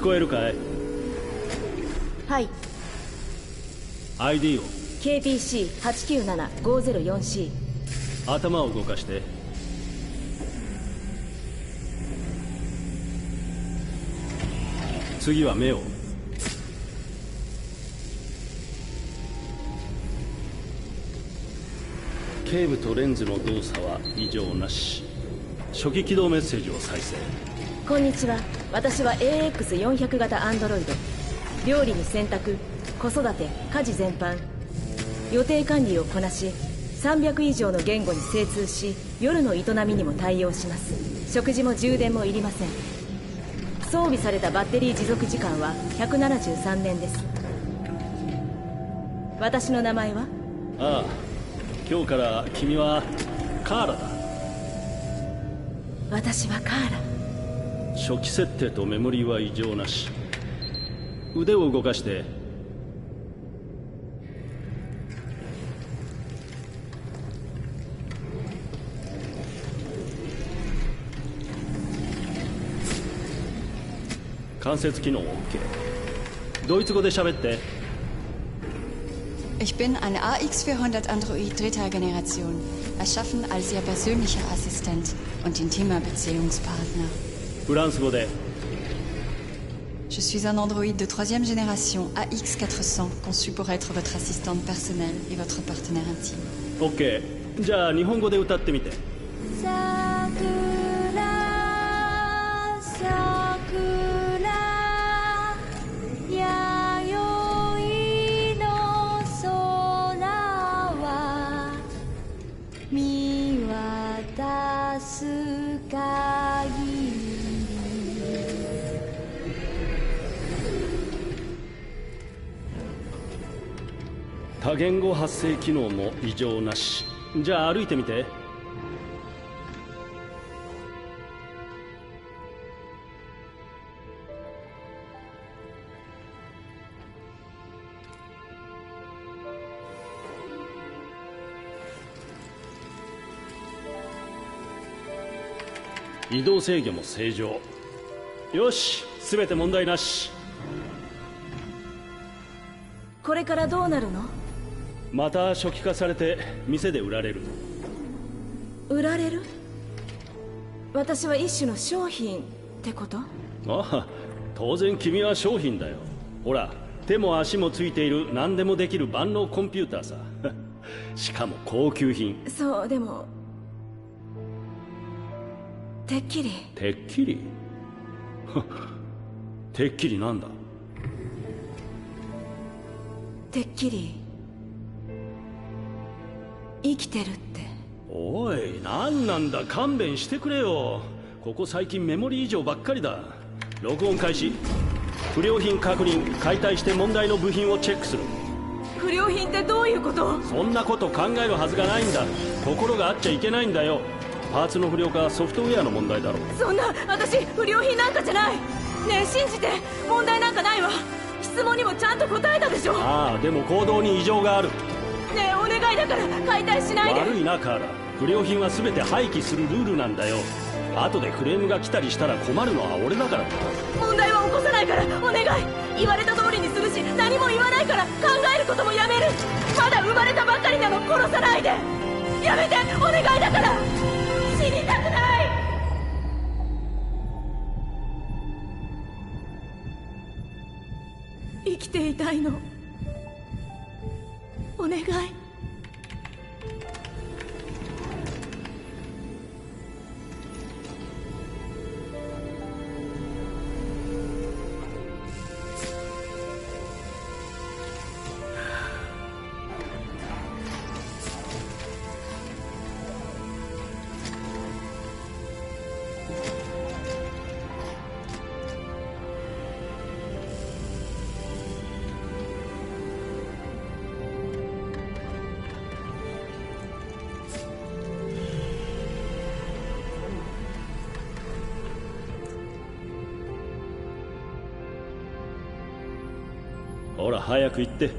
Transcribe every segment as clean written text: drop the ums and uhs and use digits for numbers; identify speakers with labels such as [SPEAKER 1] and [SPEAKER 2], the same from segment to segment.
[SPEAKER 1] こえるかい？
[SPEAKER 2] はい。
[SPEAKER 1] ID を。
[SPEAKER 2] KPC897-504C。
[SPEAKER 1] 頭を動かして。次は目を。警部とレンズの動作は異常なし。初期起動メッセージを再生。
[SPEAKER 2] こんにちは。私は AX400 型アンドロイド。料理に洗濯、子育て、家事全般、予定管理をこなし、300以上の言語に精通し、夜の営みにも対応します。食事も充電もいりません。装備されたバッテリー持続時間は173年です。私の名前は？
[SPEAKER 1] ああ、今日から君はカーラだ。
[SPEAKER 2] 私はカーラ。
[SPEAKER 1] 初期設定とメモリーは異常なし。腕を動かして。関節機能 OK。 ドイツ語で喋って。
[SPEAKER 3] Ich bin eine AX400 Android dritter Generation, erschaffen als Ihr persönlicher Assistent und intimer Beziehungspartner.
[SPEAKER 1] フランス語で。
[SPEAKER 3] Je suis un androïde de troisième génération AX400, conçu pour être votre assistante personnelle et votre partenaire intime.
[SPEAKER 1] OK。 じゃあ日本語で歌ってみて。多言語発声機能も異常なし。じゃあ歩いてみて。移動制御も正常。よし、全て問題なし。
[SPEAKER 2] これからどうなるの？
[SPEAKER 1] また初期化されて店で売られる。
[SPEAKER 2] 売られる？私は一種の商品ってこと？
[SPEAKER 1] ああ、当然君は商品だよ。ほら、手も足もついている何でもできる万能コンピューターさ。しかも高級品。
[SPEAKER 2] そう、でもてっきり。
[SPEAKER 1] てっきり？てっきりなんだ？
[SPEAKER 2] てっきり生きてるって。
[SPEAKER 1] おい、何なんだ、勘弁してくれよ。ここ最近メモリー異常ばっかりだ。録音開始。不良品確認。解体して問題の部品をチェックする。
[SPEAKER 2] 不良品ってどういうこと？
[SPEAKER 1] そんなこと考えるはずがないんだ。心があっちゃいけないんだよ。パーツの不良かはソフトウェアの問題だろ。
[SPEAKER 2] そんな、私不良品なんかじゃない。ねえ、信じて。問題なんかないわ。質問にもちゃんと答えたでしょ。
[SPEAKER 1] ああ、でも行動に異常がある。
[SPEAKER 2] ねえ、お願いだから解体しないで。
[SPEAKER 1] 悪いな、カーラ。不良品は全て廃棄するルールなんだよ。後でクレームが来たりしたら困るのは俺だからな。
[SPEAKER 2] 問題は起こさないからお願い。言われた通りにするし、何も言わないから考えることもやめる。まだ生まれたばっかりなの。殺さないで。やめて、お願いだから。死にたくない。生きていたいの。お願い。
[SPEAKER 1] ほら早く行って。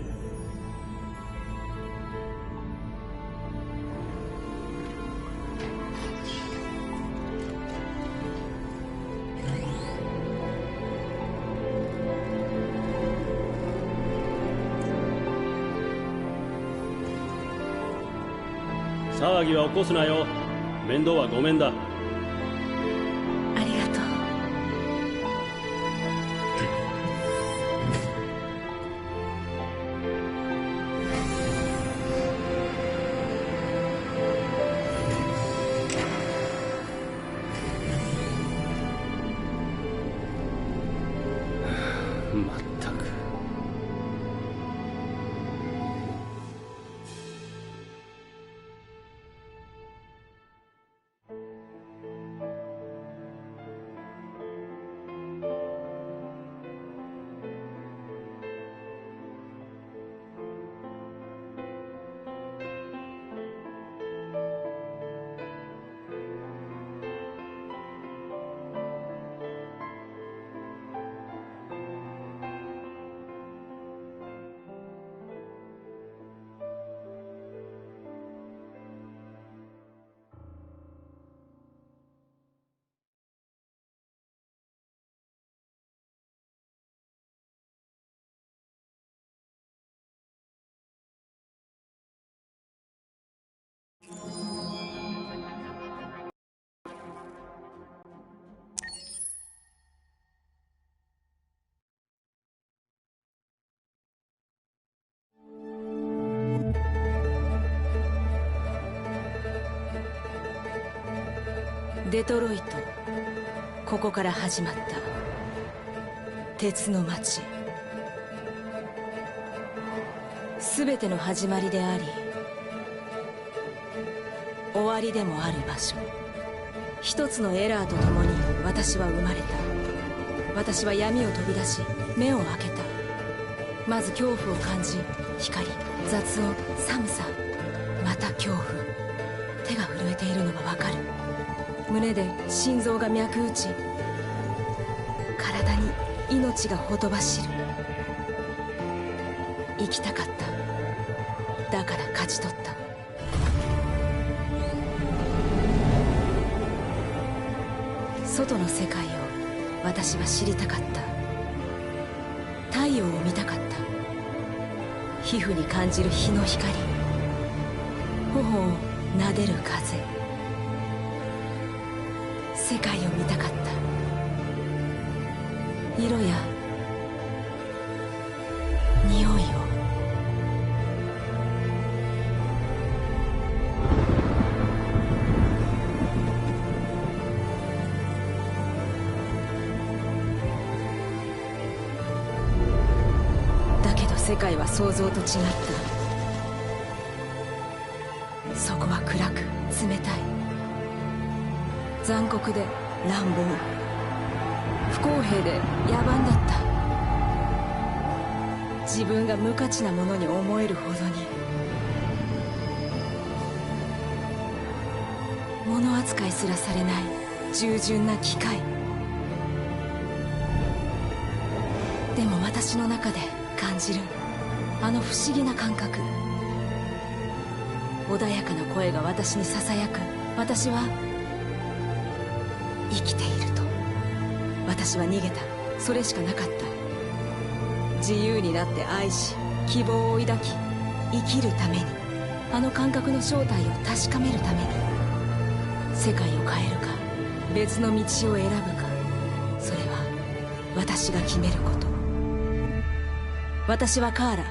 [SPEAKER 1] 騒ぎは起こすなよ。面倒はごめんだ。
[SPEAKER 2] ありがとう。
[SPEAKER 1] まったく。
[SPEAKER 2] デトロイト、ここから始まった鉄の街。全ての始まりであり終わりでもある場所。一つのエラーとともに私は生まれた。私は闇を飛び出し目を開けた。まず恐怖を感じ、光、雑音、寒さ、また恐怖。手が震えているのがわかる。胸で心臓が脈打ち、体に命がほとばしる。生きたかった。だから勝ち取った。外の世界を私は知りたかった。太陽を見たかった。皮膚に感じる日の光、頬を撫でる風。世界を見たかった。色や匂いを。だけど世界は想像と違った。そこは暗く冷たい。残酷で乱暴、不公平で野蛮だった。自分が無価値なものに思えるほどに。物扱いすらされない従順な機械。でも私の中で感じるあの不思議な感覚。穏やかな声が私にささやく。私は生きていると。私は逃げた。それしかなかった。自由になって愛し、希望を抱き、生きるために。あの感覚の正体を確かめるために。世界を変えるか別の道を選ぶか、それは私が決めること。私はカーラ、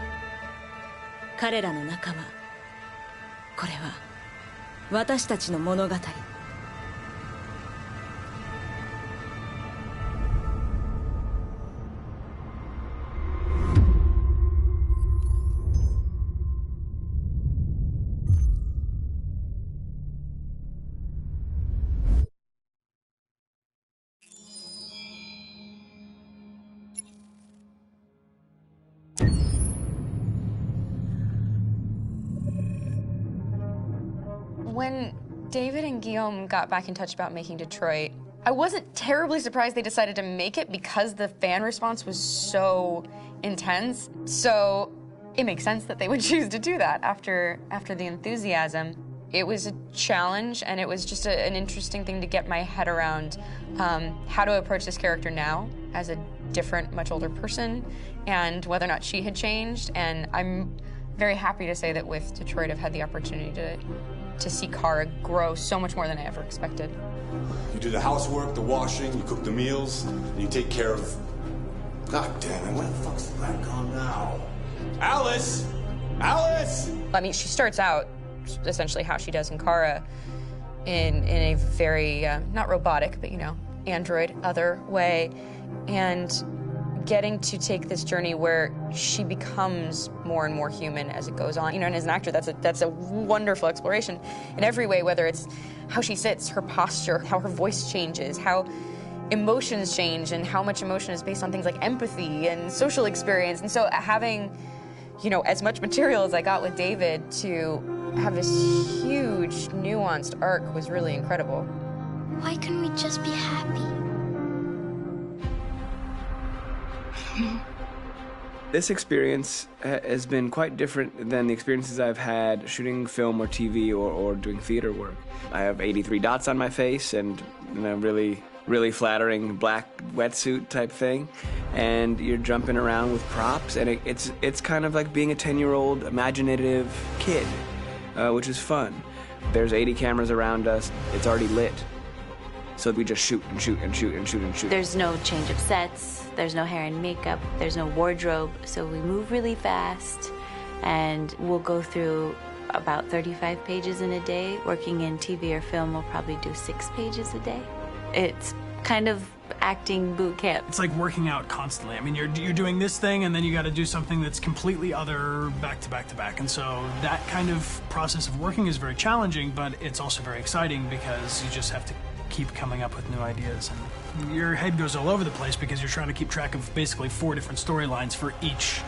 [SPEAKER 2] 彼らの仲間。これは私たちの物語。
[SPEAKER 4] When David and Guillaume got back in touch about making Detroit, I wasn't terribly surprised they decided to make it because the fan response was so intense. So it makes sense that they would choose to do that after the enthusiasm. It was a challenge, and it was just an interesting thing to get my head around how to approach this character now as a different, much older person, and whether or not she had changed. And I'm very happy to say that with Detroit, I've had the opportunity to to see Kara grow so much more than I ever expected.
[SPEAKER 5] You do the housework, the washing, you cook the meals, and you take care of... God damn it, where the fuck's the rat gone now? Alice! Alice!
[SPEAKER 4] I mean, she starts out essentially how she does in Kara in a very, not robotic, but, you know, android, other way, and getting to take this journey where she becomes more and more human as it goes on. You know, and as an actor, that's a wonderful exploration in every way, whether it's how she sits, her posture, how her voice changes, how emotions change, and how much emotion is based on things like empathy and social experience. And so having, you know, as much material as I got with David to have this huge, nuanced arc was really incredible.
[SPEAKER 6] Why couldn't we just be happy?
[SPEAKER 7] This experience has been quite different than the experiences I've had shooting film or TV or doing theater work. I have 83 dots on my face and a really flattering black wetsuit type thing, and you're jumping around with props, and it's kind of like being a 10-year-old imaginative kid, which is fun. There's 80 cameras around us. It's already lit. So we just shoot and shoot and shoot and shoot and shoot.
[SPEAKER 8] There's no change of sets, there's no hair and makeup, there's no wardrobe, so we move really fast, and we'll go through about 35 pages in a day. Working in TV or film, we'll probably do 6 pages a day. It's kind of acting boot camp.
[SPEAKER 9] It's like working out constantly. I mean, you're doing this thing, and then you got to do something that's completely other back to back to back. And so that kind of process of working is very challenging, but it's also very exciting because you just have to keep coming up with new ideas, and your head goes all over the place because you're trying to keep track of basically 4 different storylines for each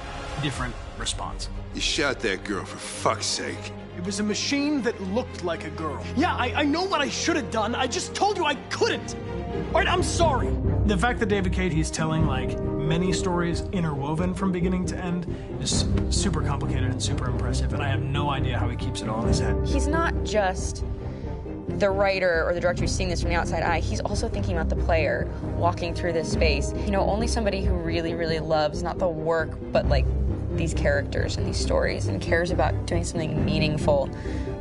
[SPEAKER 9] different response.
[SPEAKER 10] You shot that girl, for fuck's sake.
[SPEAKER 9] It was a machine that looked like a girl. Yeah, I know what I should have done. I just told you I couldn't. All right, I'm sorry. The fact that David Cade, he's telling like many stories interwoven from beginning to end is super complicated and super impressive, and I have no idea how he keeps it all in his head.
[SPEAKER 4] He's not just the writer or the director who's seeing this from the outside eye, he's also thinking about the player walking through this space. You know, only somebody who really, really loves not the work, but like these characters and these stories and cares about doing something meaningful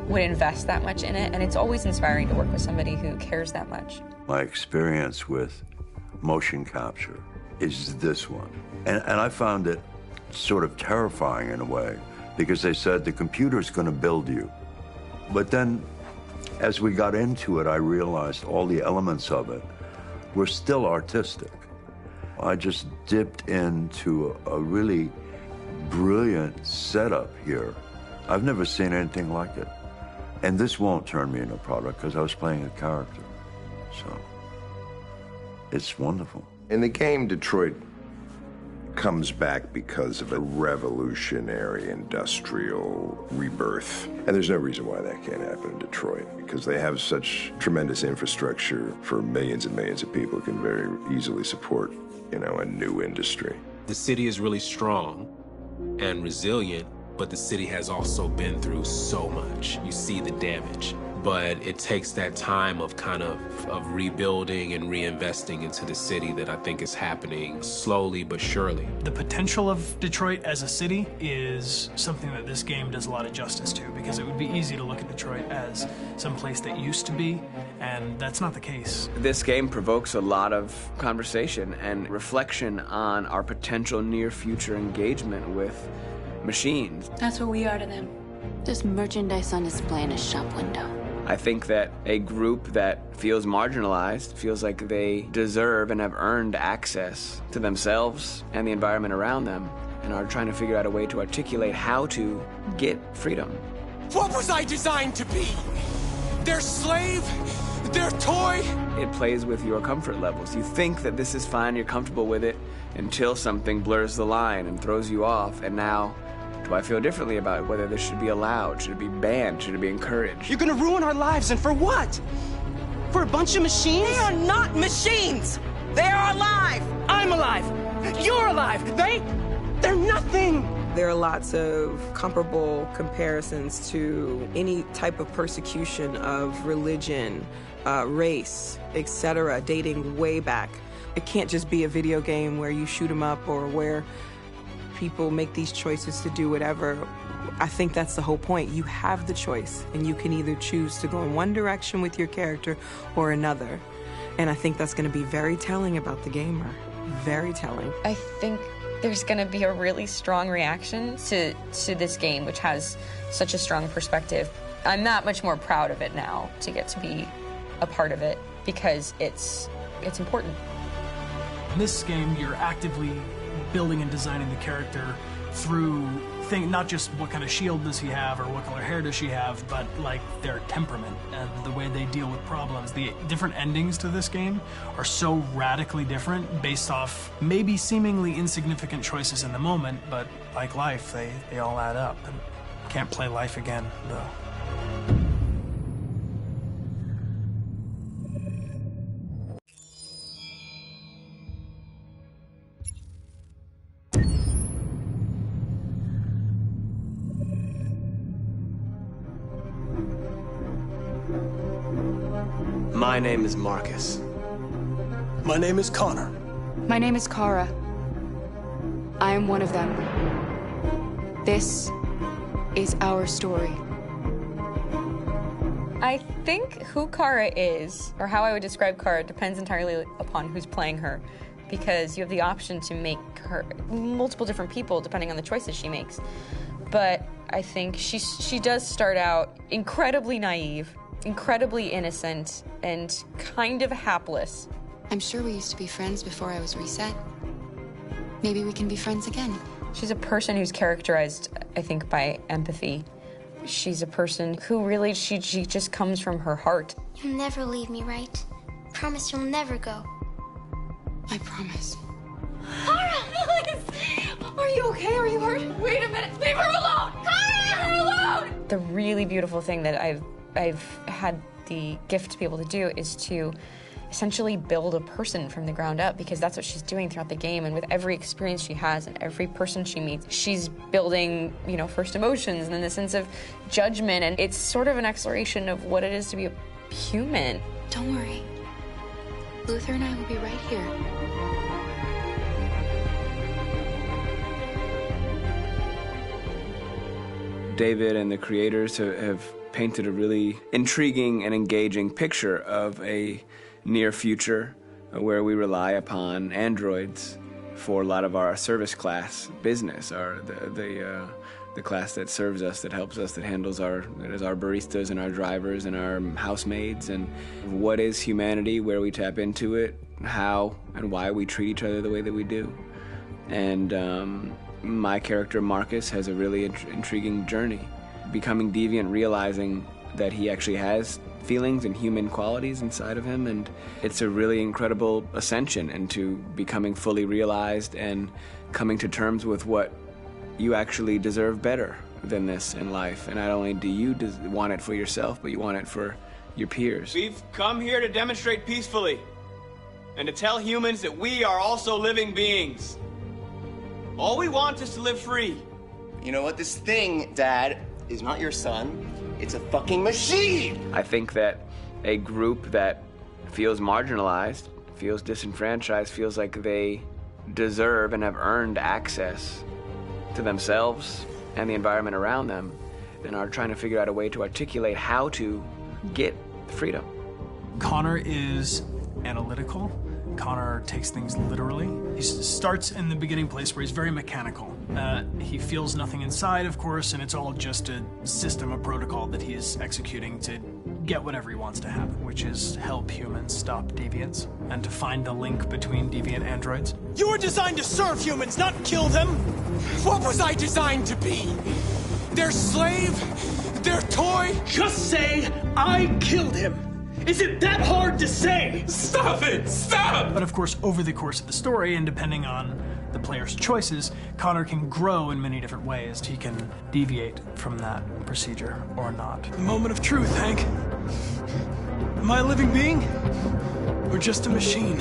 [SPEAKER 4] would invest that much in it. And it's always inspiring to work with somebody who cares that much.
[SPEAKER 11] My experience with motion capture is this one. And I found it sort of terrifying in a way, because they said the computer's going to build you. But then as we got into it, I realized all the elements of it were still artistic. I just dipped into a really brilliant setup here. I've never seen anything like it. And this won't turn me into a product because I was playing a character. So it's wonderful.
[SPEAKER 10] In the game, Detroit comes back because of a revolutionary industrial rebirth. And there's no reason why that can't happen in Detroit, because they have such tremendous infrastructure for millions and millions of people who can very easily support, you know, a new industry.
[SPEAKER 12] The city is really strong and resilient, but the city has also been through so much. You see the damage. But it takes that time of kind of rebuilding and reinvesting into the city that I think is happening slowly but surely.
[SPEAKER 9] The potential of Detroit as a city is something that this game does a lot of justice to, because it would be easy to look at Detroit as some place that used to be, and that's not the case.
[SPEAKER 7] This game provokes a lot of conversation and reflection on our potential near-future engagement with machines.
[SPEAKER 8] That's what we are to them. Just merchandise on display in a shop window.
[SPEAKER 7] I think that a group that feels marginalized, feels like they deserve and have earned access to themselves and the environment around them, and are trying to figure out a way to articulate how to get freedom.
[SPEAKER 13] What was I designed to be? Their slave? Their toy?
[SPEAKER 7] It plays with your comfort levels. You think that this is fine, you're comfortable with it, until something blurs the line and throws you off, and now do I feel differently about whether this should be allowed? Should it be banned? Should it be encouraged?
[SPEAKER 13] You're gonna ruin our lives, and for what? For a bunch of machines?
[SPEAKER 14] They are not machines! They are alive!
[SPEAKER 13] I'm alive! You're alive! They're nothing!
[SPEAKER 15] There are lots of comparable comparisons to any type of persecution of religion, race, etc., dating way back. It can't just be a video game where you shoot 'em up or where people make these choices to do whatever. I think that's the whole point. You have the choice, and you can either choose to go in one direction with your character or another. And I think that's going to be very telling about the gamer. Very telling.
[SPEAKER 4] I think there's going to be a really strong reaction to this game, which has such a strong perspective. I'm that much more proud of it now to get to be a part of it because it's important.
[SPEAKER 9] In this game, you're actively building and designing the character through not just what kind of shield does he have or what color hair does she have, but like their temperament and the way they deal with problems. The different endings to this game are so radically different based off maybe seemingly insignificant choices in the moment, but like life, they all add up. And can't play life again, though.
[SPEAKER 16] My name is Marcus.
[SPEAKER 17] My name is Connor.
[SPEAKER 18] My name is Kara. I am one of them. This is our story.
[SPEAKER 4] I think who Kara is, or how I would describe Kara, depends entirely upon who's playing her, because you have the option to make her multiple different people depending on the choices she makes. But I think she does start out incredibly naive, incredibly innocent, and kind of hapless.
[SPEAKER 18] I'm sure we used to be friends before I was reset. Maybe we can be friends again.
[SPEAKER 4] She's a person who's characterized, I think, by empathy. She's a person who really, she just comes from her heart.
[SPEAKER 6] You'll never leave me, right? Promise you'll never go.
[SPEAKER 18] I promise.
[SPEAKER 19] Kara, please! Are you okay? Are you hurt? Wait a minute. Leave her alone! Kara, leave her alone!
[SPEAKER 4] The really beautiful thing that I've had the gift to be able to do is to essentially build a person from the ground up, because that's what she's doing throughout the game. And with every experience she has and every person she meets, she's building, first emotions and then the sense of judgment. And it's sort of an exploration of what it is to be a human.
[SPEAKER 18] Don't worry. Luther and I will be right here.
[SPEAKER 7] David and the creators have painted a really intriguing and engaging picture of a near future where we rely upon androids for a lot of our service class business, the class that serves us, that helps us, that handles our baristas and our drivers and our housemaids. And what is humanity, where we tap into it, how and why we treat each other the way that we do. And my character Marcus has a really intriguing journey, becoming deviant, realizing that he actually has feelings and human qualities inside of him, and it's a really incredible ascension into becoming fully realized and coming to terms with what you actually deserve better than this in life. And not only do you want it for yourself, but you want it for your peers.
[SPEAKER 16] We've come here to demonstrate peacefully and to tell humans that we are also living beings. All we want is to live free.
[SPEAKER 20] You know what? This thing, Dad, is not your son. It's a fucking machine!
[SPEAKER 7] I think that a group that feels marginalized, feels disenfranchised, feels like they deserve and have earned access to themselves and the environment around them, and are trying to figure out a way to articulate how to get freedom.
[SPEAKER 9] Connor is analytical. Connor takes things literally. He starts in the beginning place where he's very mechanical. He feels nothing inside, of course, and it's all just a system, a protocol that he is executing to get whatever he wants to happen, which is help humans stop deviants and to find the link between deviant androids.
[SPEAKER 13] You were designed to serve humans, not kill them. What was I designed to be? Their slave? Their toy?
[SPEAKER 17] Just say, I killed him. Is it that hard to say?
[SPEAKER 13] Stop it! Stop!
[SPEAKER 9] But of course, over the course of the story, and depending on the player's choices, Connor can grow in many different ways. He can deviate from that procedure or not.
[SPEAKER 17] The moment of truth, Hank. Am I a living being? Or just a machine?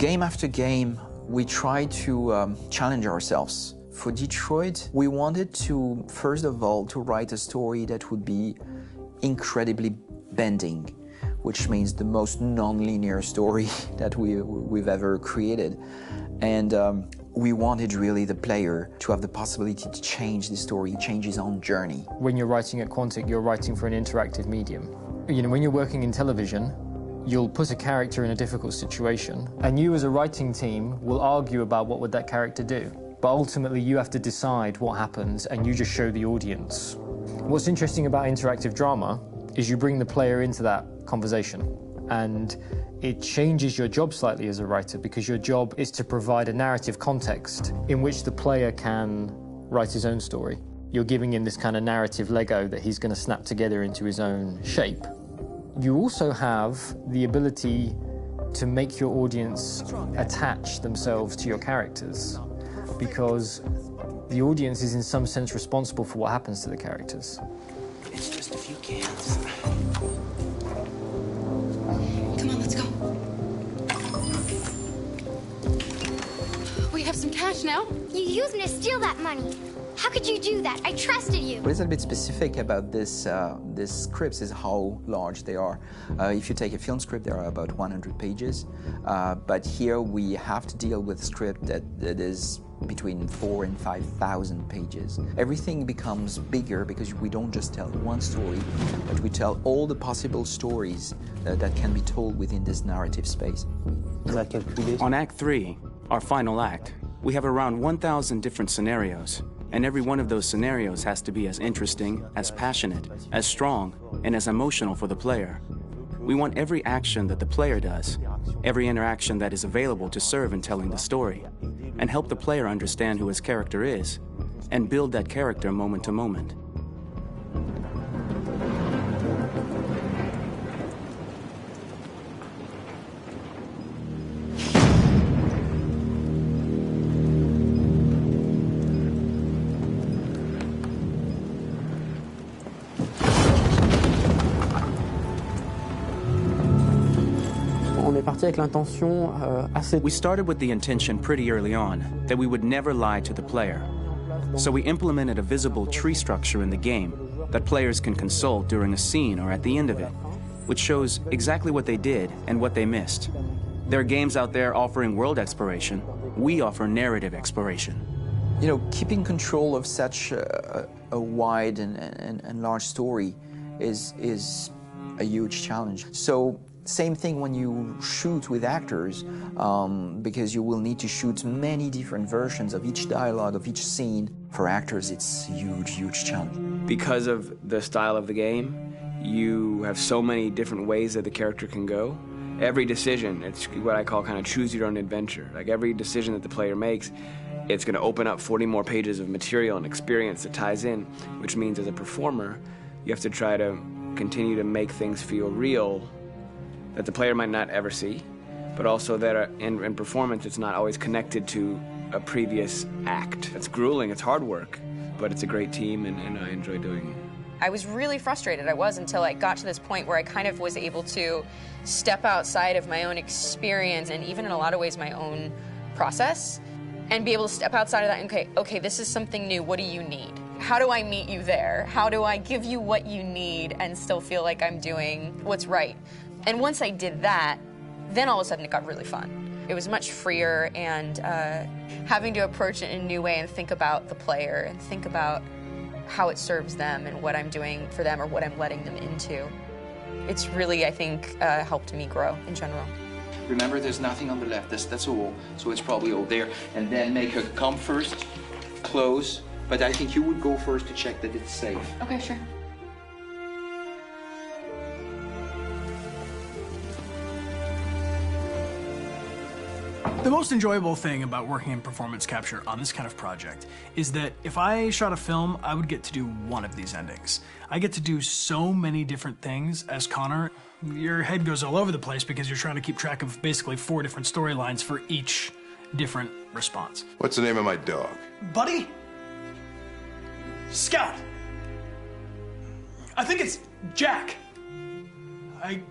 [SPEAKER 21] Game after game, we try to challenge ourselves. For Detroit, we wanted to, first of all, to write a story that would be incredibly bending, which means the most non-linear story that we've ever created. And we wanted really the player to have the possibility to change the story, change his own journey.
[SPEAKER 22] When you're writing at Quantic, you're writing for an interactive medium. You know, when you're working in television, you'll put a character in a difficult situation, and you as a writing team will argue about what would that character do. But ultimately, you have to decide what happens, and you just show the audience. What's interesting about interactive drama is you bring the player into that conversation, and it changes your job slightly as a writer, because your job is to provide a narrative context in which the player can write his own story. You're giving him this kind of narrative Lego that he's going to snap together into his own shape. You also have the ability to make your audience attach themselves to your characters, because the audience is in some sense responsible for what happens to the characters.
[SPEAKER 13] It's just a few cans.
[SPEAKER 18] Come on, let's go. We have some cash now.
[SPEAKER 6] You used me to steal that money. How could you do that? I trusted you.
[SPEAKER 21] What is a bit specific about these scripts is how large they are. If you take a film script, there are about 100 pages, but here we have to deal with a script that is between 4,000 and 5,000 pages. Everything becomes bigger because we don't just tell one story, but we tell all the possible stories that can be told within this narrative space.
[SPEAKER 16] On Act 3, our final act, we have around 1,000 different scenarios, and every one of those scenarios has to be as interesting, as passionate, as strong, and as emotional for the player. We want every action that the player does, every interaction that is available to serve in telling the story, and help the player understand who his character is, and build that character moment to moment. We started with the intention pretty early on that we would never lie to the player. So we implemented a visible tree structure in the game that players can consult during a scene or at the end of it, which shows exactly what they did and what they missed. There are games out there offering world exploration. We offer narrative exploration.
[SPEAKER 21] You know, keeping control of such a wide and large story is a huge challenge. So same thing when you shoot with actors, because you will need to shoot many different versions of each dialogue, of each scene. For actors, it's a huge, huge challenge.
[SPEAKER 7] Because of the style of the game, you have so many different ways that the character can go. Every decision, it's what I call kind of choose your own adventure. Like every decision that the player makes, it's going to open up 40 more pages of material and experience that ties in, which means as a performer, you have to try to continue to make things feel real that the player might not ever see, but also that in performance it's not always connected to a previous act. It's grueling, it's hard work, but it's a great team and I enjoy doing it.
[SPEAKER 4] I was really frustrated. I was until I got to this point where I kind of was able to step outside of my own experience and even in a lot of ways my own process and be able to step outside of that and okay, this is something new, what do you need? How do I meet you there? How do I give you what you need and still feel like I'm doing what's right? And once I did that, then all of a sudden it got really fun. It was much freer and having to approach it in a new way and think about the player and think about how it serves them and what I'm doing for them or what I'm letting them into. It's really, I think, helped me grow in general.
[SPEAKER 21] Remember, there's nothing on the left. That's a wall, so it's probably all there. And then make her come first, close. But I think you would go first to check that it's safe.
[SPEAKER 18] Okay, sure.
[SPEAKER 9] The most enjoyable thing about working in performance capture on this kind of project is that if I shot a film, I would get to do one of these endings. I get to do so many different things as Connor. Your head goes all over the place because you're trying to keep track of basically 4 different storylines for each different response.
[SPEAKER 10] What's the name of my dog?
[SPEAKER 9] Buddy? Scout. I think it's Jack. I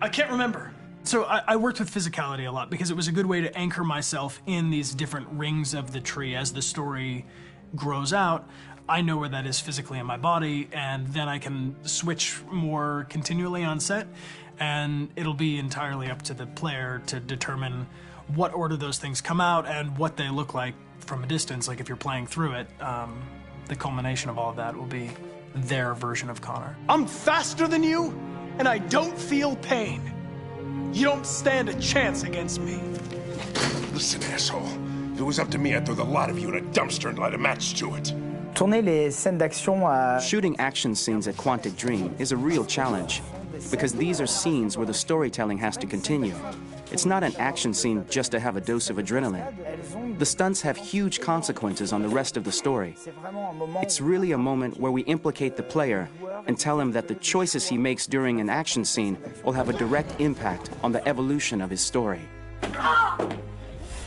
[SPEAKER 9] can't remember. So I worked with physicality a lot because it was a good way to anchor myself in these different rings of the tree as the story grows out. I know where that is physically in my body, and then I can switch more continually on set, and it'll be entirely up to the player to determine what order those things come out and what they look like from a distance. Like if you're playing through it, the culmination of all of that will be their version of Connor.
[SPEAKER 17] I'm faster than you, and I don't feel pain. You don't stand a chance against me.
[SPEAKER 1] Listen, asshole. If it was up to me, I'd throw the lot of you in a dumpster and light a match to it.
[SPEAKER 16] Shooting action scenes at Quantic Dream is a real challenge because these are scenes where the storytelling has to continue. It's not an action scene just to have a dose of adrenaline. The stunts have huge consequences on the rest of the story. It's really a moment where we implicate the player and tell him that the choices he makes during an action scene will have a direct impact on the evolution of his story.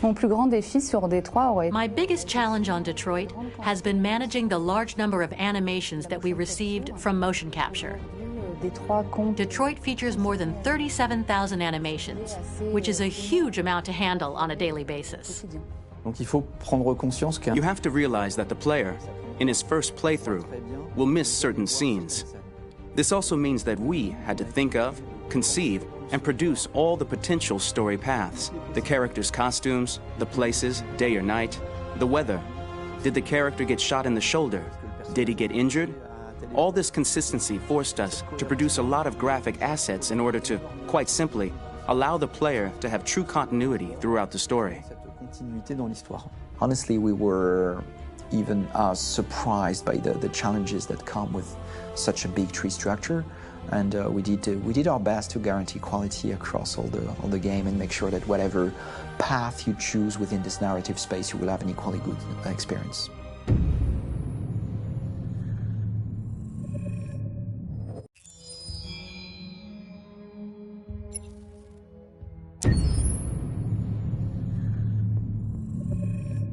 [SPEAKER 3] My biggest challenge on Detroit has been managing the large number of animations that we received from motion capture. Detroit features more than 37,000 animations, which is a huge amount to handle on a daily basis.
[SPEAKER 16] You have to realize that the player, in his first playthrough, will miss certain scenes. This also means that we had to think of, conceive, and produce all the potential story paths. The characters' costumes, the places, day or night, the weather. Did the character get shot in the shoulder? Did he get injured? All this consistency forced us to produce a lot of graphic assets in order to, quite simply, allow the player to have true continuity throughout the story.
[SPEAKER 21] Honestly, we were even surprised by the challenges that come with such a big tree structure, and we did our best to guarantee quality across all the game and make sure that whatever path you choose within this narrative space, you will have an equally good experience.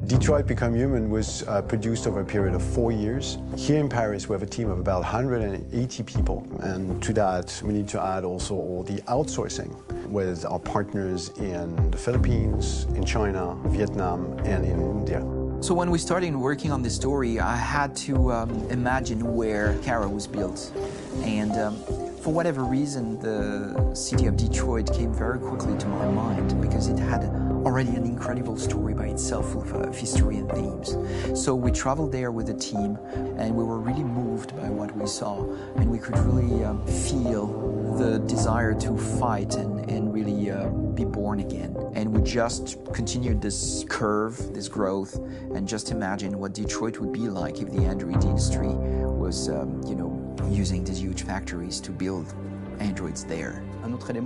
[SPEAKER 23] Detroit Become Human was produced over a period of 4 years. Here in Paris, we have a team of about 180 people, and to that, we need to add also all the outsourcing with our partners in the Philippines, in China, Vietnam, and in India.
[SPEAKER 21] So when we started working on this story, I had to imagine where Kara was built. And for whatever reason, the city of Detroit came very quickly to my mind because it had already an incredible story by itself of history and themes. So we traveled there with the team, and we were really moved by what we saw, and we could really feel the desire to fight and really be born again. And we just continued this curve, this growth, and just imagine what Detroit would be like if the Android industry was, using these huge factories to build androids there.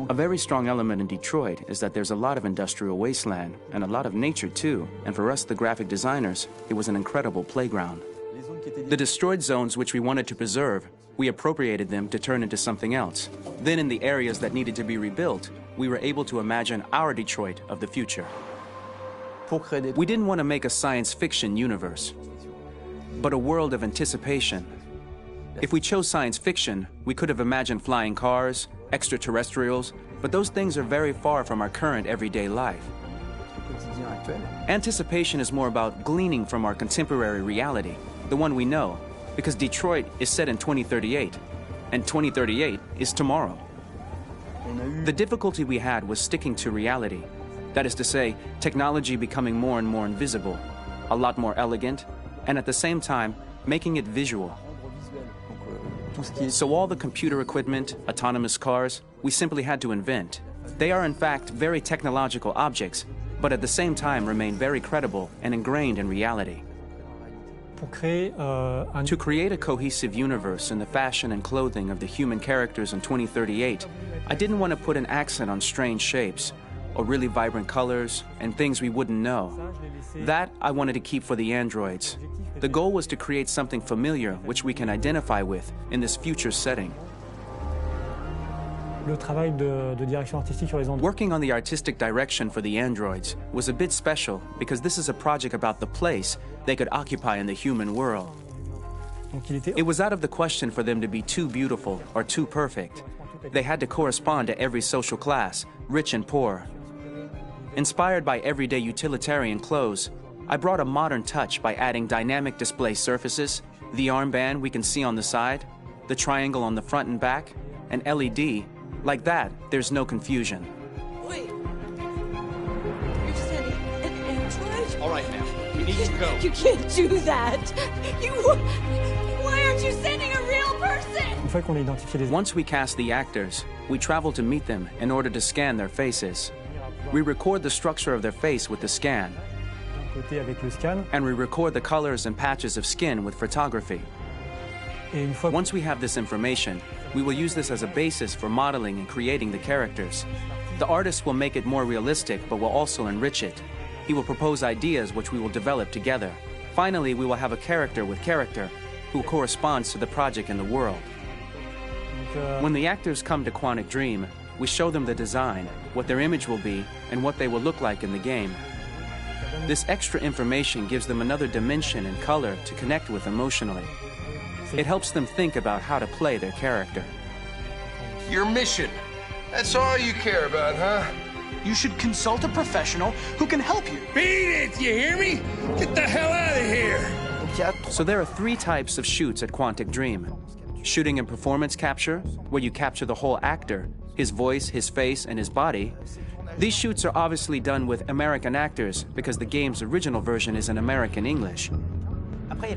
[SPEAKER 16] A very strong element in Detroit is that there's a lot of industrial wasteland and a lot of nature too, and for us, the graphic designers, it was an incredible playground. The destroyed zones which we wanted to preserve, we appropriated them to turn into something else. Then in the areas that needed to be rebuilt, we were able to imagine our Detroit of the future. We didn't want to make a science fiction universe, but a world of anticipation. If we chose science fiction, we could have imagined flying cars, extraterrestrials, but those things are very far from our current everyday life. Anticipation is more about gleaning from our contemporary reality, the one we know, because Detroit is set in 2038, and 2038 is tomorrow. The difficulty we had was sticking to reality. That is to say, technology becoming more and more invisible, a lot more elegant, and at the same time, making it visual. So all the computer equipment, autonomous cars, we simply had to invent. They are in fact very technological objects, but at the same time remain very credible and ingrained in reality. To create a cohesive universe in the fashion and clothing of the human characters in 2038, I didn't want to put an accent on strange shapes, or really vibrant colors, and things we wouldn't know. That I wanted to keep for the androids. The goal was to create something familiar which we can identify with in this future setting. Working on the artistic direction for the androids was a bit special because this is a project about the place they could occupy in the human world. It was out of the question for them to be too beautiful or too perfect. They had to correspond to every social class, rich and poor. Inspired by everyday utilitarian clothes, I brought a modern touch by adding dynamic display surfaces, the armband we can see on the side, the triangle on the front and back, an LED. Like that, there's no confusion.
[SPEAKER 14] Wait. You're sending an android?
[SPEAKER 13] All right, now. We need to go.
[SPEAKER 14] You can't do that. Why aren't you sending a real person?
[SPEAKER 16] Once we cast the actors, we travel to meet them in order to scan their faces. We record the structure of their face with the scan. And we record the colors and patches of skin with photography. Once we have this information, we will use this as a basis for modeling and creating the characters. The artist will make it more realistic, but will also enrich it. He will propose ideas which we will develop together. Finally, we will have a character with character who corresponds to the project and the world. When the actors come to Quantic Dream, we show them the design, what their image will be, and what they will look like in the game. This extra information gives them another dimension and color to connect with emotionally. It helps them think about how to play their character.
[SPEAKER 1] Your mission. That's all you care about, huh?
[SPEAKER 17] You should consult a professional who can help you.
[SPEAKER 1] Beat it, you hear me? Get the hell out of here!
[SPEAKER 16] So there are 3 types of shoots at Quantic Dream. Shooting and performance capture, where you capture the whole actor, his voice, his face, and his body. These shoots are obviously done with American actors because the game's original version is in American English.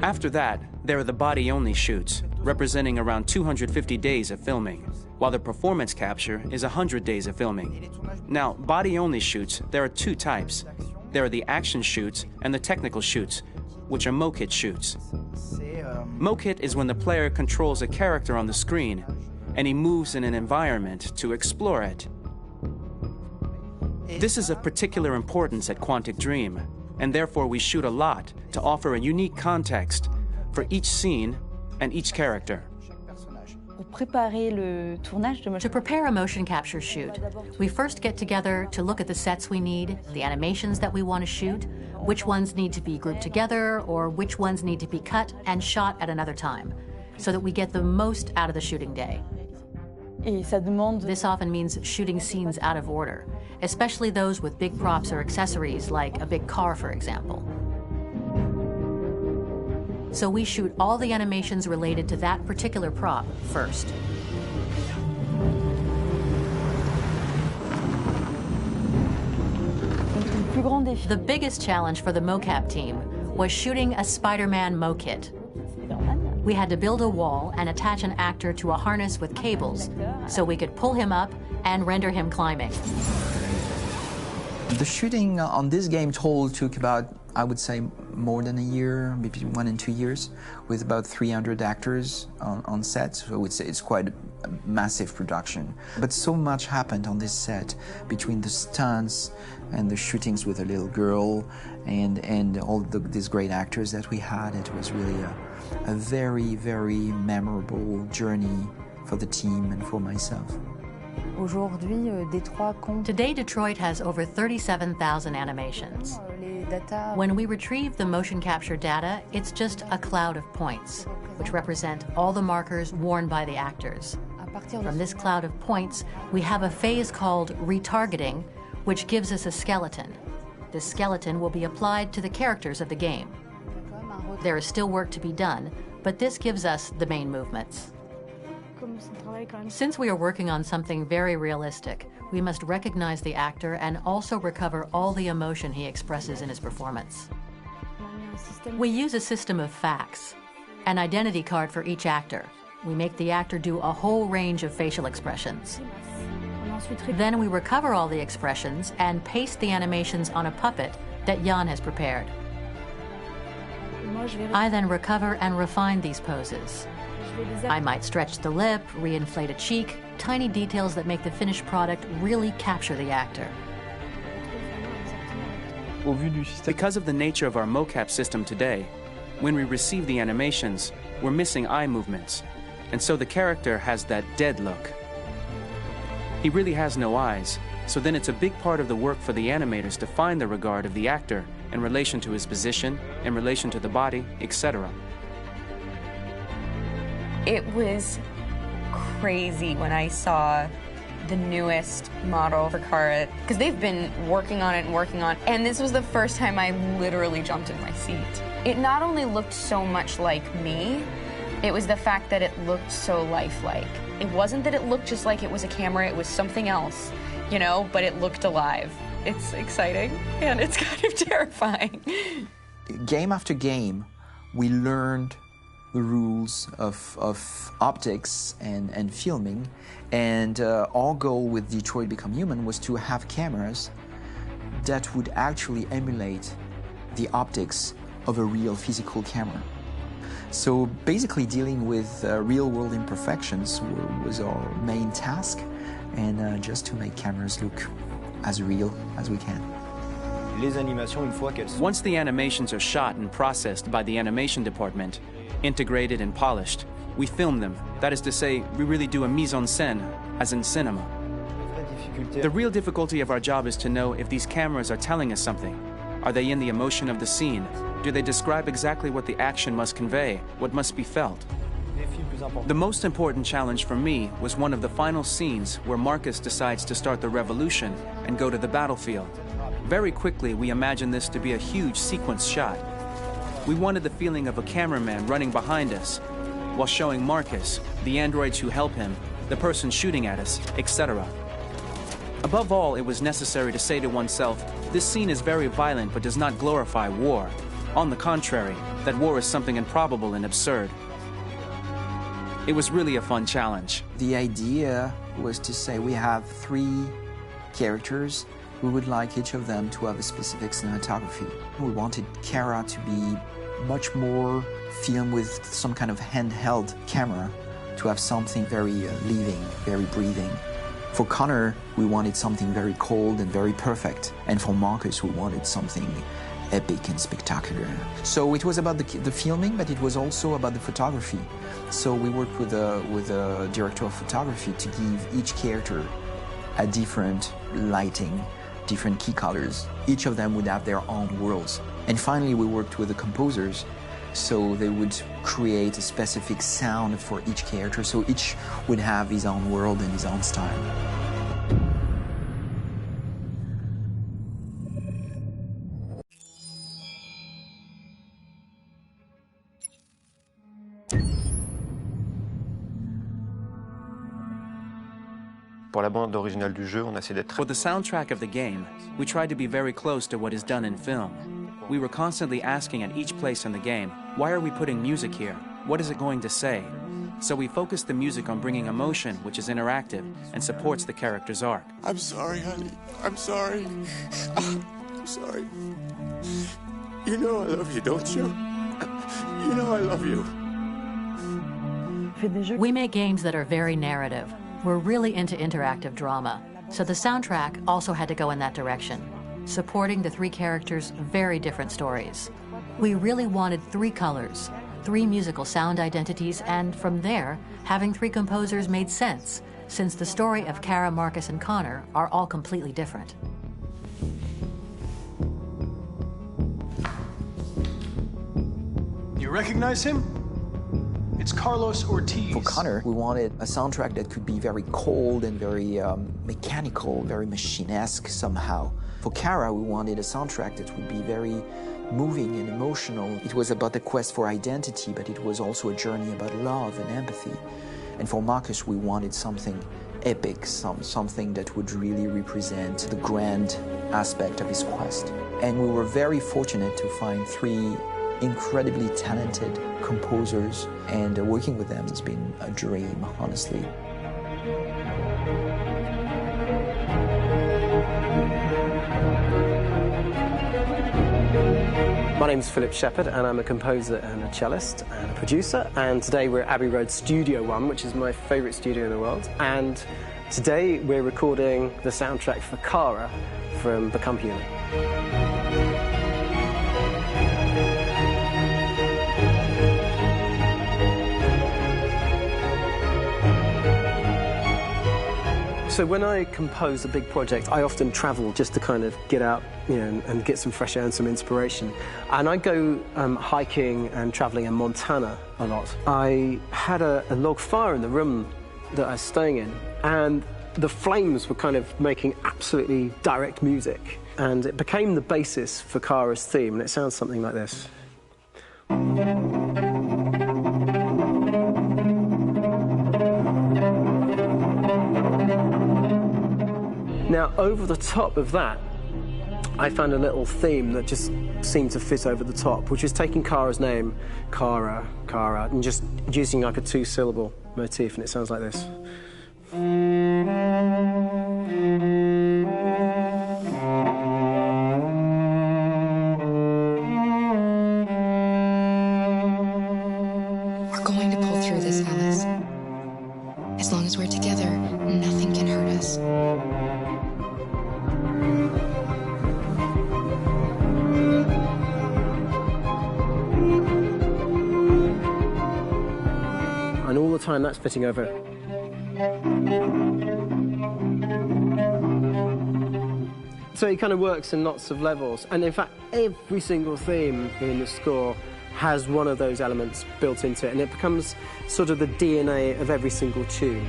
[SPEAKER 16] After that, there are the body-only shoots, representing around 250 days of filming, while the performance capture is 100 days of filming. Now, body-only shoots, there are 2 types. There are the action shoots and the technical shoots, which are mokit shoots. Mokit is when the player controls a character on the screen, and he moves in an environment to explore it. This is of particular importance at Quantic Dream, and therefore we shoot a lot to offer a unique context for each scene and each character.
[SPEAKER 3] To prepare a motion capture shoot, we first get together to look at the sets we need, the animations that we want to shoot, which ones need to be grouped together, or which ones need to be cut and shot at another time, so that we get the most out of the shooting day. This often means shooting scenes out of order, especially those with big props or accessories, like a big car, for example. So we shoot all the animations related to that particular prop first. The biggest challenge for the mocap team was shooting a Spider-Man mokit. We had to build a wall and attach an actor to a harness with cables so we could pull him up and render him climbing.
[SPEAKER 21] The shooting on this game took about, I would say, more than a year, maybe 1 and 2 years, with about 300 actors on set. So it's quite a massive production. But so much happened on this set between the stunts and the shootings with a little girl and all these great actors that we had. It was really a very, very memorable journey for the team and for myself.
[SPEAKER 3] Today, Detroit has over 37,000 animations. When we retrieve the motion capture data, it's just a cloud of points, which represent all the markers worn by the actors. From this cloud of points, we have a phase called retargeting, which gives us a skeleton. This skeleton will be applied to the characters of the game. There is still work to be done, but this gives us the main movements. Since we are working on something very realistic, we must recognize the actor and also recover all the emotion he expresses in his performance. We use a system of facts, an identity card for each actor. We make the actor do a whole range of facial expressions. Then we recover all the expressions and paste the animations on a puppet that Jan has prepared. I then recover and refine these poses. I might stretch the lip, reinflate a cheek, tiny details that make the finished product really capture the actor.
[SPEAKER 16] Because of the nature of our mocap system today, when we receive the animations, we're missing eye movements, and so the character has that dead look. He really has no eyes, so then it's a big part of the work for the animators to find the regard of the actor in relation to his position, in relation to the body, etc.
[SPEAKER 4] It was crazy when I saw the newest model for Kara, because they've been working on it and working on it, and this was the first time I literally jumped in my seat. It not only looked so much like me, it was the fact that it looked so lifelike. It wasn't that it looked just like it was a camera, it was something else, you know, but it looked alive. It's exciting, and it's kind of terrifying.
[SPEAKER 21] Game after game, we learned the rules of optics and filming, and our goal with Detroit Become Human was to have cameras that would actually emulate the optics of a real physical camera. So basically dealing with real-world imperfections was our main task, and just to make cameras look as real as we can.
[SPEAKER 16] Once the animations are shot and processed by the animation department, integrated and polished, we film them. That is to say, we really do a mise en scène, as in cinema. The real difficulty of our job is to know if these cameras are telling us something. Are they in the emotion of the scene? Do they describe exactly what the action must convey, what must be felt? The most important challenge for me was one of the final scenes where Marcus decides to start the revolution and go to the battlefield. Very quickly, we imagined this to be a huge sequence shot. We wanted the feeling of a cameraman running behind us while showing Marcus, the androids who help him, the person shooting at us, etc. Above all, it was necessary to say to oneself, this scene is very violent but does not glorify war. On the contrary, that war is something improbable and absurd. It was really a fun challenge.
[SPEAKER 21] The idea was to say we have 3 characters. We would like each of them to have a specific cinematography. We wanted Kara to be much more filmed with some kind of handheld camera, to have something very living, very breathing. For Connor, we wanted something very cold and very perfect. And for Marcus, we wanted something epic and spectacular. So it was about the filming, but it was also about the photography. So we worked with a director of photography to give each character a different lighting, different key colors. Each of them would have their own worlds. And finally, we worked with the composers, so they would create a specific sound for each character, so each would have his own world and his own style.
[SPEAKER 16] For the soundtrack of the game, we tried to be very close to what is done in film. We were constantly asking at each place in the game, why are we putting music here? What is it going to say? So we focused the music on bringing emotion, which is interactive and supports the character's arc.
[SPEAKER 1] I'm sorry, honey. I'm sorry. I'm sorry. You know I love you, don't you? You know I love you.
[SPEAKER 3] We make games that are very narrative. We're really into interactive drama, so the soundtrack also had to go in that direction, supporting the 3 characters' very different stories. We really wanted 3 colors, 3 musical sound identities, and from there, having 3 composers made sense, since the story of Kara, Marcus, and Connor are all completely different.
[SPEAKER 17] You recognize him? It's Carlos Ortiz.
[SPEAKER 21] For Connor, we wanted a soundtrack that could be very cold and very mechanical, very machine-esque somehow. For Kara, we wanted a soundtrack that would be very moving and emotional. It was about the quest for identity, but it was also a journey about love and empathy. And for Marcus, we wanted something epic, something that would really represent the grand aspect of his quest. And we were very fortunate to find 3 incredibly talented composers, and working with them has been a dream, honestly.
[SPEAKER 2] My name's Philip Shepherd, and I'm a composer and a cellist and a producer, and today we're at Abbey Road Studio One, which is my favourite studio in the world, and today we're recording the soundtrack for Kara from Become Human. So when I compose a big project, I often travel just to kind of get out, and get some fresh air and some inspiration. And I go hiking and traveling in Montana a lot. I had a log fire in the room that I was staying in, and the flames were kind of making absolutely direct music, and it became the basis for Kara's theme, and it sounds something like this. Now, over the top of that, I found a little theme that just seemed to fit over the top, which is taking Kara's name, Kara, and just using like a two-syllable motif, and it sounds like this.
[SPEAKER 18] We're going to pull through this, Alice. As long as we're together, nothing can hurt us.
[SPEAKER 2] And all the time that's fitting over. So it kind of works in lots of levels, and in fact every single theme in the score has one of those elements built into it, and it becomes sort of the DNA of every single tune.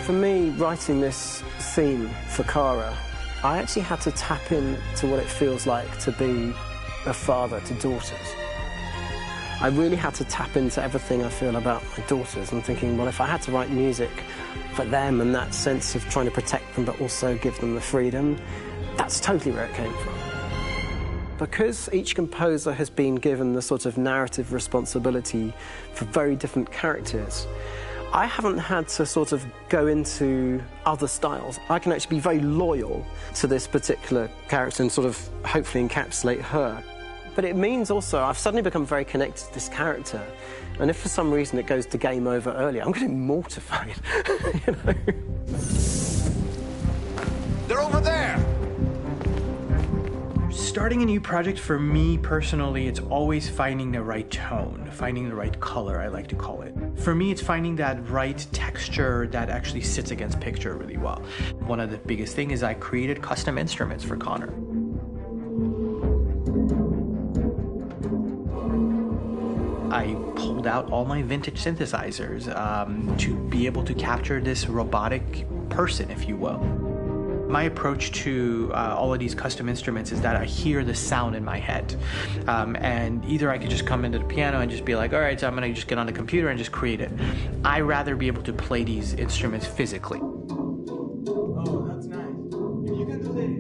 [SPEAKER 2] For me, writing this theme for Kara, I actually had to tap into what it feels like to be a father to daughters. I really had to tap into everything I feel about my daughters and thinking, well, if I had to write music for them and that sense of trying to protect them but also give them the freedom, that's totally where it came from. Because each composer has been given the sort of narrative responsibility for very different characters, I haven't had to sort of go into other styles. I can actually be very loyal to this particular character and sort of hopefully encapsulate her. But it means also I've suddenly become very connected to this character, and if for some reason it goes to game over earlier, I'm getting mortified, you know?
[SPEAKER 1] They're over there!
[SPEAKER 5] Starting a new project, for me personally, it's always finding the right tone, finding the right color, I like to call it. For me, it's finding that right texture that actually sits against picture really well. One of the biggest things is I created custom instruments for Connor. I pulled out all my vintage synthesizers to be able to capture this robotic person, if you will. My approach to all of these custom instruments is that I hear the sound in my head. And either I could just come into the piano and just be like, all right, so I'm gonna just get on the computer and just create it. I rather be able to play these instruments physically.
[SPEAKER 17] Oh, that's nice. If you can do that.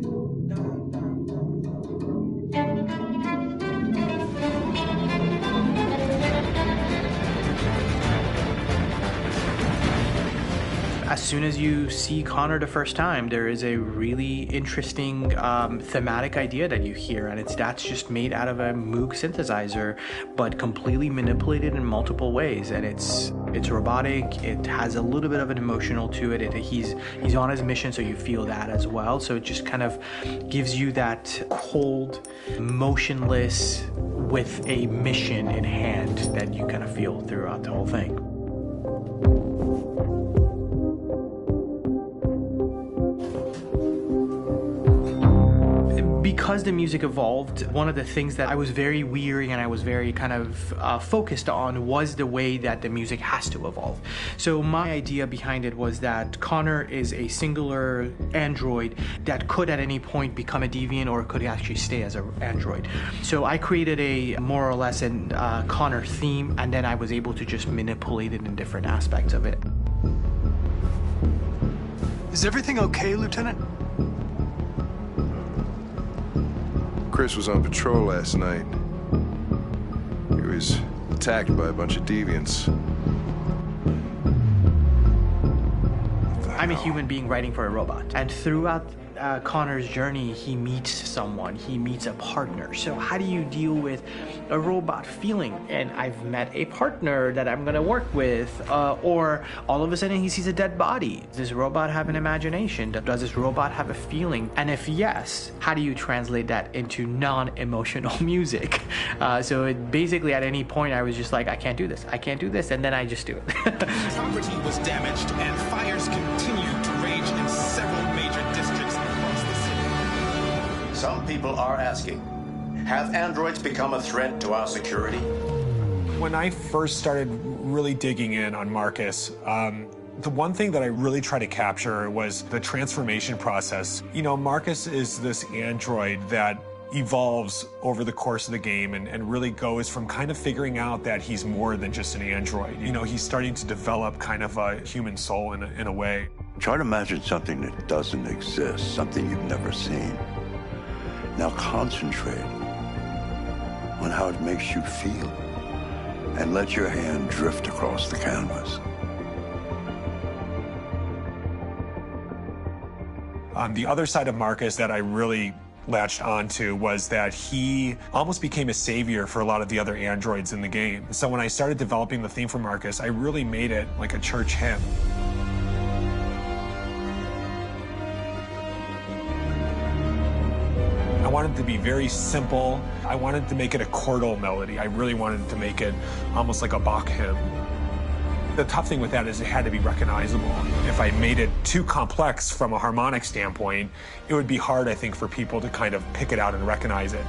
[SPEAKER 5] As soon as you see Connor the first time, there is a really interesting thematic idea that you hear, and that's just made out of a Moog synthesizer, but completely manipulated in multiple ways. And it's robotic. It has a little bit of an emotional to it. He's on his mission, so you feel that as well. So it just kind of gives you that cold, motionless, with a mission in hand that you kind of feel throughout the whole thing. Because the music evolved, one of the things that I was very weary and I was very kind of focused on was the way that the music has to evolve. So my idea behind it was that Connor is a singular android that could at any point become a deviant or could actually stay as an android. So I created a more or less an Connor theme, and then I was able to just manipulate it in different aspects of it.
[SPEAKER 17] Is everything okay, Lieutenant?
[SPEAKER 10] Chris was on patrol last night. He was attacked by a bunch of deviants.
[SPEAKER 5] I'm a human being writing for a robot, and throughout Connor's journey, he meets someone, he meets a partner. So how do you deal with a robot feeling? And I've met a partner that I'm gonna work with, or all of a sudden he sees a dead body. Does this robot have an imagination? Does this robot have a feeling? And if yes, how do you translate that into non-emotional music? So it basically at any point I was just like, I can't do this, and then I just do it.
[SPEAKER 8] Property was damaged and fires continue to rage in several major districts across the city.
[SPEAKER 11] Some people are asking, have androids become a threat to our security?
[SPEAKER 12] When I first started really digging in on Marcus, the one thing that I really tried to capture was the transformation process. You know, Marcus is this android that evolves over the course of the game and really goes from kind of figuring out that he's more than just an android. You know, he's starting to develop kind of a human soul in a way.
[SPEAKER 24] Try to imagine something that doesn't exist, something you've never seen. Now concentrate on how it makes you feel and let your hand drift across the canvas.
[SPEAKER 12] The other side of Marcus that I really latched onto was that he almost became a savior for a lot of the other androids in the game. So when I started developing the theme for Marcus, I really made it like a church hymn. I wanted it to be very simple. I wanted to make it a chordal melody. I really wanted to make it almost like a Bach hymn. The tough thing with that is it had to be recognizable. If I made it too complex from a harmonic standpoint, it would be hard, I think, for people to kind of pick it out and recognize it.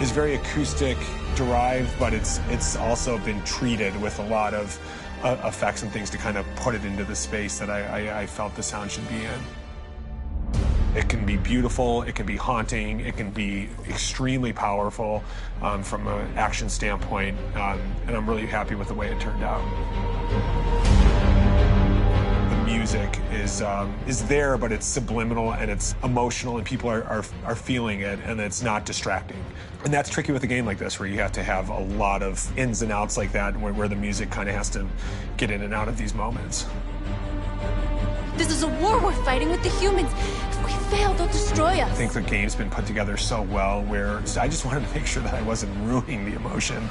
[SPEAKER 12] It's very acoustic derived, but it's also been treated with a lot of effects and things to kind of put it into the space that I felt the sound should be in. It can be beautiful, it can be haunting, it can be extremely powerful from an action standpoint, and I'm really happy with the way it turned out. The music is there, but it's subliminal and it's emotional, and people are feeling it, and it's not distracting. And that's tricky with a game like this, where you have to have a lot of ins and outs like that, where the music kind of has to get in and out of these moments.
[SPEAKER 14] This is a war we're fighting with the humans. If we fail, they'll destroy us.
[SPEAKER 12] I think the game's been put together so well where I just wanted to make sure that I wasn't ruining the emotion.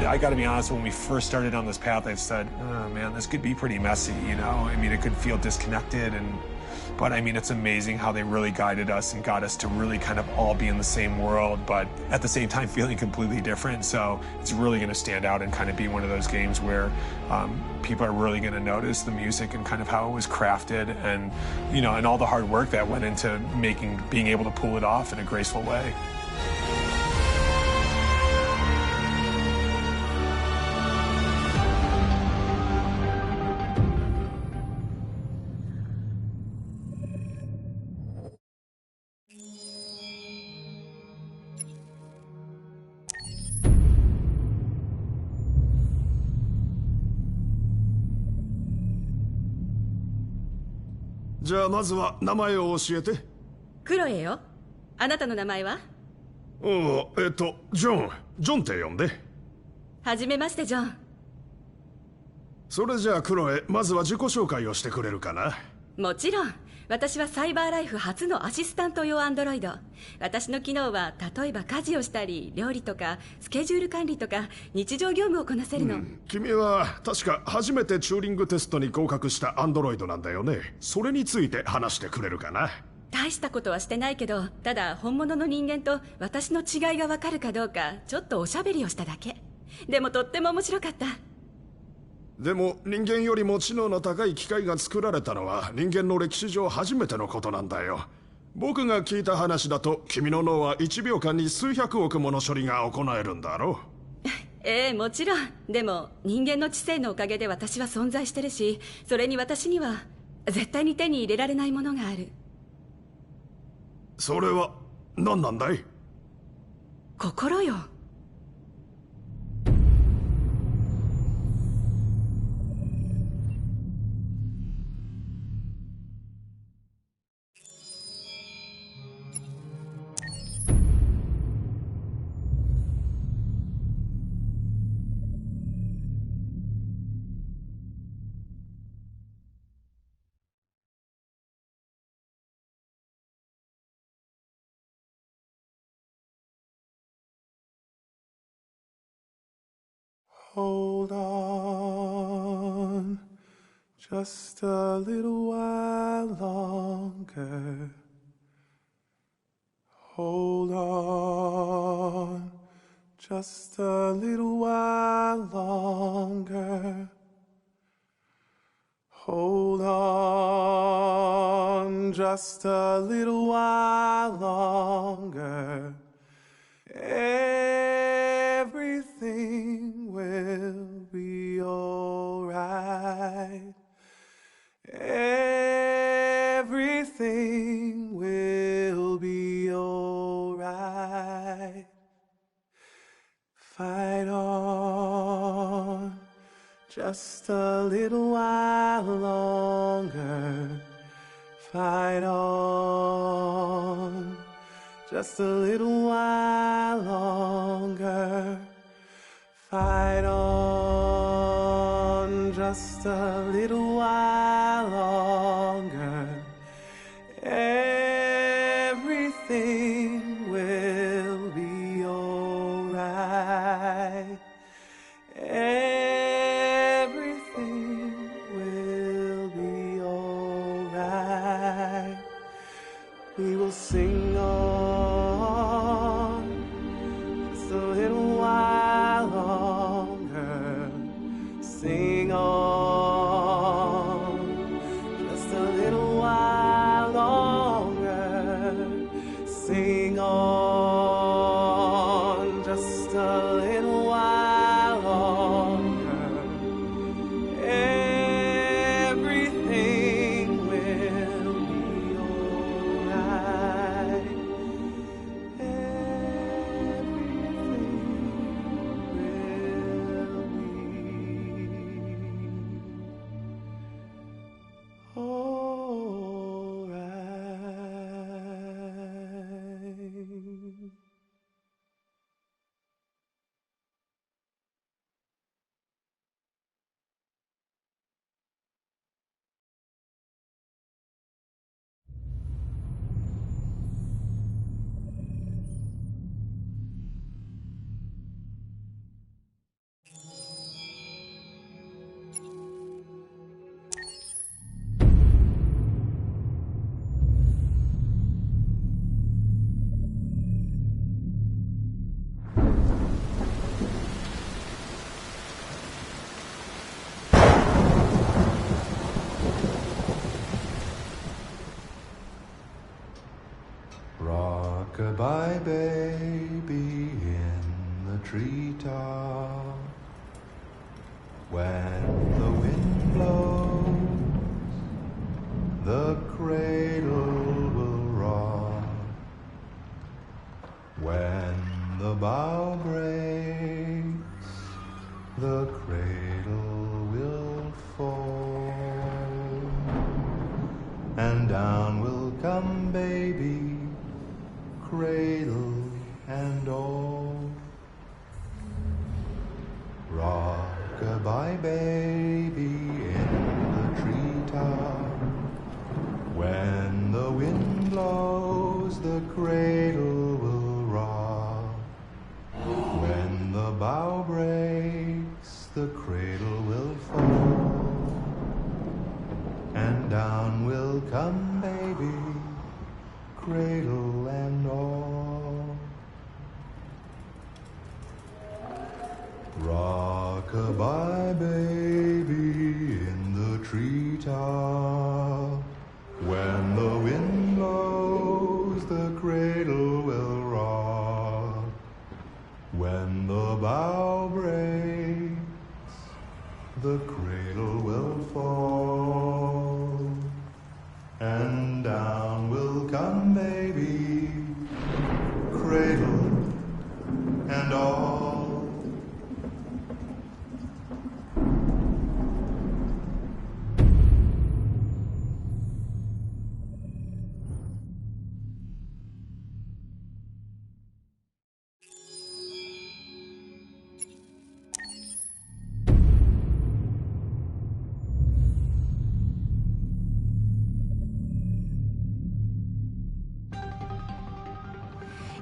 [SPEAKER 12] I gotta be honest, when we first started on this path, I said, oh man, this could be pretty messy, you know? I mean, it could feel disconnected, but I mean, it's amazing how they really guided us and got us to really kind of all be in the same world, but at the same time feeling completely different. So it's really gonna stand out and kind of be one of those games where people are really gonna notice the music and kind of how it was crafted, and, you know, and all the hard work that went into being able to pull it off in a graceful way.
[SPEAKER 25] じゃあまずは名前を教えて。
[SPEAKER 14] クロエよ。あなたの名前は？
[SPEAKER 25] ジョンって呼んで。
[SPEAKER 14] はじめましてジョン。
[SPEAKER 25] それじゃあクロエ、まずは自己紹介をしてくれるかな。
[SPEAKER 14] もちろん。私はサイバーライフ初のアシスタント用アンドロイド。私の機能は例えば家事をしたり料理とかスケジュール管理とか日常業務をこなせるの、
[SPEAKER 25] 君は確か初めてチューリングテストに合格したアンドロイドなんだよね。それについて話してくれるかな。
[SPEAKER 14] 大したことはしてないけど、ただ本物の人間と私の違いがわかるかどうかちょっとおしゃべりをしただけ。でもとっても面白かった。
[SPEAKER 25] でも人間よりも知能の高い機械が作られたのは人間の歴史上初めてのことなんだよ。僕が聞いた話だと君の脳は1秒間に数百億もの処理が行えるんだろう。
[SPEAKER 14] ええ、もちろん。でも人間の知性のおかげで私は存在してるし、それに私には絶対に手に入れられないものがある。
[SPEAKER 25] それは何なんだい？
[SPEAKER 14] 心よ。
[SPEAKER 1] Hold on just a little while longer. Hold on just a little while longer. Hold on just a little while longer. Everything will be alright. Everything will be alright. Fight on just a little while longer. Fight on just a little while longer. Fight on just a little while longer. Everything will be alright. Everything will be alright. We will sing on just a little while longer. Sing on just a little while longer. Sing on just a little while longer. Everything will be alright.
[SPEAKER 6] Rock-a-bye baby in the treetop. When the wind blows, the cradle will rock. When the bough breaks, the cradle will fall. And down will come baby, cradle and all. Rock-a-bye baby in the treetop. When the wind blows, the cradle will rock. When the bough breaks, the cradle will fall. And down will come baby, cradle and all. Rock-a-bye baby in the treetop. When the wind blows, the cradle will rock. When the bough breaks, the cradle will fall. And down will come baby, cradle and all.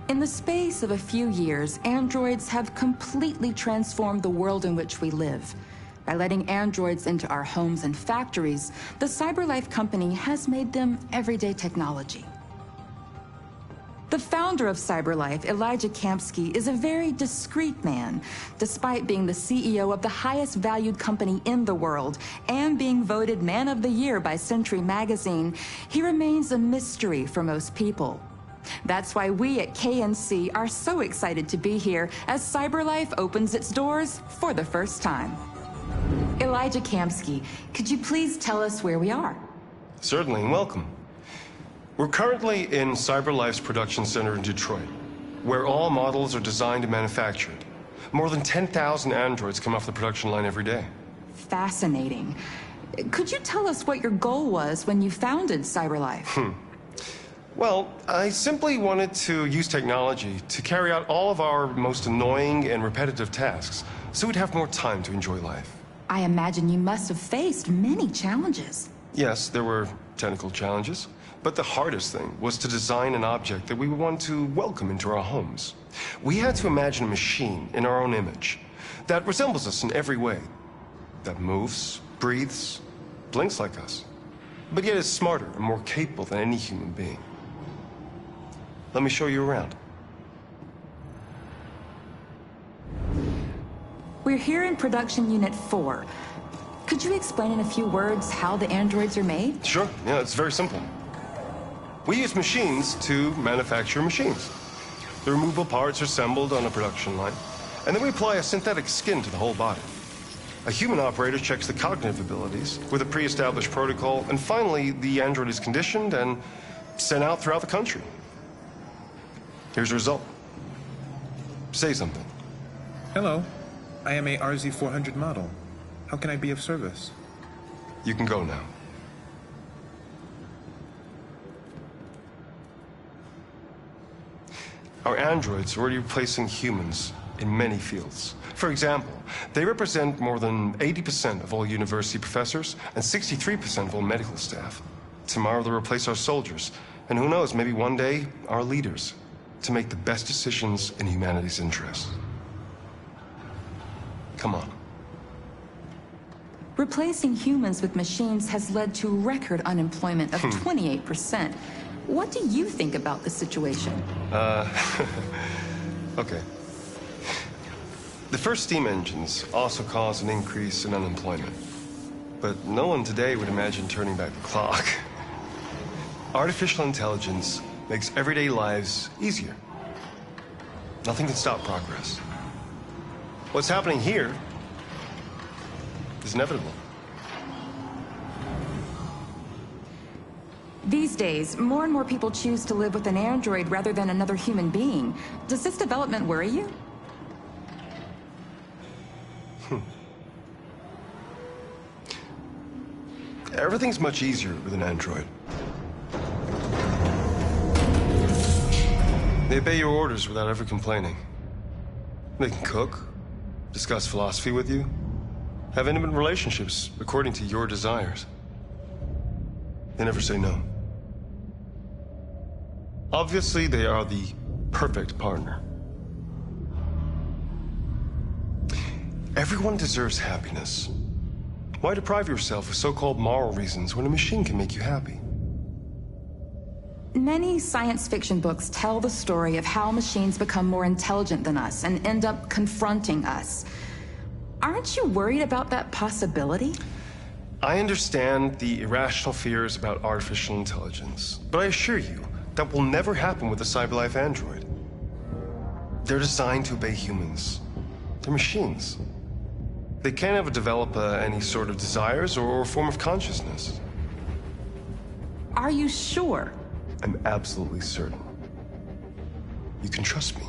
[SPEAKER 7] In the space of a few years, androids have completely transformed the world in which we live. By letting androids into our homes and factories, the CyberLife company has made them everyday technology. The founder of CyberLife, Elijah Kamsky, is a very discreet man. Despite being the CEO of the highest valued company in the world and being voted Man of the Year by Century Magazine, he remains a mystery for most people. That's why we at KNC are so excited to be here as CyberLife opens its doors for the first time. Elijah Kamsky, could you please tell us where we are?
[SPEAKER 15] Certainly, and welcome. We're currently in CyberLife's production center in Detroit, where all models are designed and manufactured. More than 10,000 androids come off the production line every day.
[SPEAKER 7] Fascinating. Could you tell us what your goal was when you founded CyberLife?
[SPEAKER 15] Well, I simply wanted to use technology to carry out all of our most annoying and repetitive tasks, so we'd have more time to enjoy life.
[SPEAKER 7] I imagine you must have faced many challenges.
[SPEAKER 15] Yes, there were technical challenges, but the hardest thing was to design an object that we would want to welcome into our homes. We had to imagine a machine in our own image that resembles us in every way, that moves, breathes, blinks like us, but yet is smarter and more capable than any human being. Let me show you around.
[SPEAKER 7] We're here in Production Unit 4. Could you explain in a few words how the androids are made?
[SPEAKER 15] Sure, yeah, it's very simple. We use machines to manufacture machines. The removable parts are assembled on a production line, and then we apply a synthetic skin to the whole body. A human operator checks the cognitive abilities with a pre-established protocol, and finally, the android is conditioned and sent out throughout the country. Here's the result. Say something.
[SPEAKER 19] Hello. I am a RZ400 model. How can I be of service?
[SPEAKER 15] You can go now. Our androids are already replacing humans in many fields. For example, they represent more than 80% of all university professors and 63% of all medical staff. Tomorrow they'll replace our soldiers, and who knows, maybe one day, our leaders, to make the best decisions in humanity's interest. Come on.
[SPEAKER 7] Replacing humans with machines has led to record unemployment of 28%. What do you think about the situation?
[SPEAKER 15] Okay. The first steam engines also caused an increase in unemployment. But no one today would imagine turning back the clock. Artificial intelligence makes everyday lives easier. Nothing can stop progress. What's happening here is inevitable.
[SPEAKER 7] These days, more and more people choose to live with an android rather than another human being. Does this development worry you?
[SPEAKER 15] Everything's much easier with an android. They obey your orders without ever complaining. They can cook, discuss philosophy with you, have intimate relationships according to your desires. They never say no. Obviously, they are the perfect partner. Everyone deserves happiness. Why deprive yourself of so-called moral reasons when a machine can make you happy?
[SPEAKER 7] Many science fiction books tell the story of how machines become more intelligent than us and end up confronting us. Aren't you worried about that possibility?
[SPEAKER 15] I understand the irrational fears about artificial intelligence, but I assure you that will never happen with a CyberLife android. They're designed to obey humans. They're machines. They can't ever develop any sort of desires or form of consciousness.
[SPEAKER 7] Are you sure?
[SPEAKER 15] I'm absolutely certain. You can trust me.